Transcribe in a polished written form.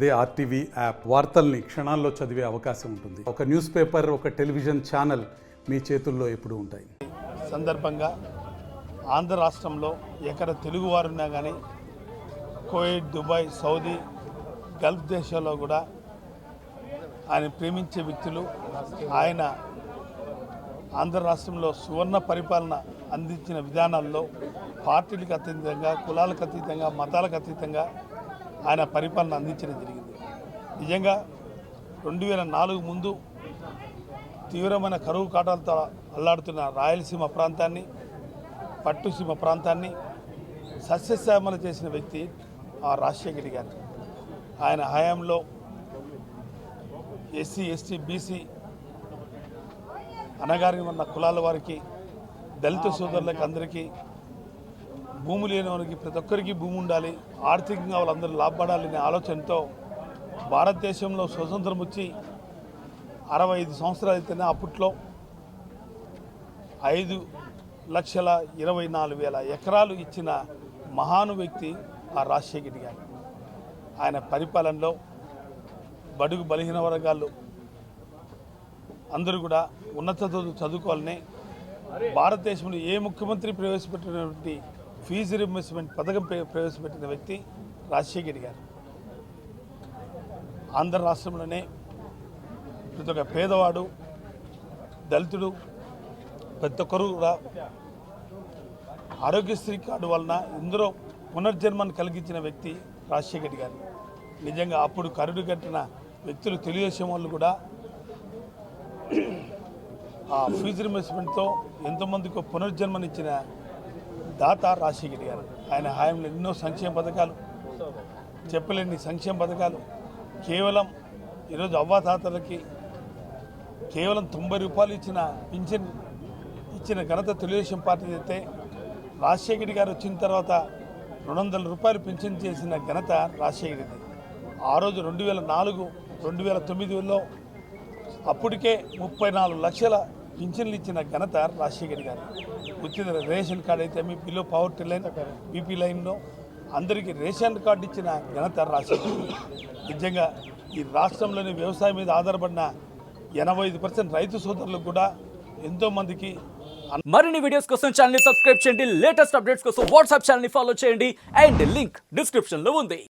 అదే RTV app వార్తల్ని క్షణాల్లో చదివే అవకాశం ఉంటుంది. ఒక న్యూస్ పేపర్, ఒక టెలివిజన్ ఛానల్ మీ చేతుల్లో ఎప్పుడూ ఉంటాయి. సందర్భంగా ఆంధ్ర రాష్ట్రంలో ఎక్కడ తెలుగువారున్నా కానీ కువైట్, దుబాయ్, సౌదీ, గల్ఫ్ దేశాల్లో కూడా ఆయన ప్రేమించే వ్యక్తులు. ఆయన ఆంధ్ర రాష్ట్రంలో సువర్ణ పరిపాలన అందించిన విధానాల్లో పార్టీలకు అతీతంగా, కులాలకు అతీతంగా, మతాలకు అతీతంగా ఆయన పరిపాలన అందించడం జరిగింది. నిజంగా 2004 ముందు తీవ్రమైన కరువు కాటాలతో అల్లాడుతున్న రాయలసీమ ప్రాంతాన్ని, పట్టుసీమ ప్రాంతాన్ని సస్యశ్యామల చేసిన వ్యక్తి ఆ రాజశేఖర్ గారు. ఆయన హయాంలో ఎస్సీ, ఎస్టీ, బీసీ అనగారిన ఉన్న కులాల వారికి, దళిత సోదరులకు అందరికీ, భూమి లేని వారికి ప్రతి ఒక్కరికి భూమి ఉండాలి, ఆర్థికంగా వాళ్ళందరూ లాభపడాలనే ఆలోచనతో భారతదేశంలో స్వతంత్రం వచ్చి 65 సంవత్సరాలు అయితేనే అప్పట్లో 5,24,000 ఎకరాలు ఇచ్చిన మహాను వ్యక్తి ఆ రాజశేఖర్ గారు. ఆయన పరిపాలనలో బడుగు బలహీన వర్గాలు అందరూ కూడా ఉన్నత చదువుకోవాలని భారతదేశంలో ఏ ముఖ్యమంత్రి ప్రవేశపెట్టినటువంటి ఫీజు రీయింబర్స్మెంట్ పథకం ప్రవేశపెట్టిన వ్యక్తి రాజశేఖర్ గారు. ఆంధ్ర రాష్ట్రంలోనే ప్రతి ఒక్క పేదవాడు, దళితుడు, ప్రతి ఒక్కరు కూడా ఆరోగ్యశ్రీ కార్డు వలన ఇందులో పునర్జన్మను కలిగించిన వ్యక్తి రాజశేఖర్ గారు. నిజంగా అప్పుడు కరుడు కట్టిన వ్యక్తులు తెలుగుదేశం వాళ్ళు కూడా ఆ ఫీజు రీయింబర్స్మెంట్తో ఎంతోమందికి పునర్జన్మనిచ్చిన దాత రాజశేఖర్ గారు. ఆయన హయాంలో ఎన్నో సంక్షేమ పథకాలు, చెప్పలేని సంక్షేమ పథకాలు, కేవలం ఈరోజు అవ్వాతాతలకి కేవలం 90 రూపాయలు పింఛన్ ఇచ్చిన ఘనత తెలుగుదేశం పార్టీ అయితే, రాజశేఖర్ గారు వచ్చిన తర్వాత 200 రూపాయలు పింఛన్ చేసిన ఘనత రాజశేఖర్ది. ఆ రోజు 2004, 2009లో అప్పటికే 34 లక్షల పింఛన్లు ఇచ్చిన ఘనత రాజశేఖర్ గారు. ఉచిత రేషన్ కార్డు అయితే మీ బిలో పవర్టీ లైన్, బీపీ లైన్లో అందరికీ రేషన్ కార్డు ఇచ్చిన ఘనత రాజశేఖర్. నిజంగా ఈ రాష్ట్రంలోని వ్యవసాయం మీద ఆధారపడిన 85% రైతు సోదరులకు కూడా ఎంతోమందికి. మరిన్ని వీడియోస్ కోసం ఛానల్ ని సబ్స్క్రైబ్ చేయండి. లేటెస్ట్ అప్డేట్స్ కోసం వాట్సాప్ ఛానల్ ని ఫాలో చేయండి. అండ్ లింక్ డిస్క్రిప్షన్ లో ఉంది.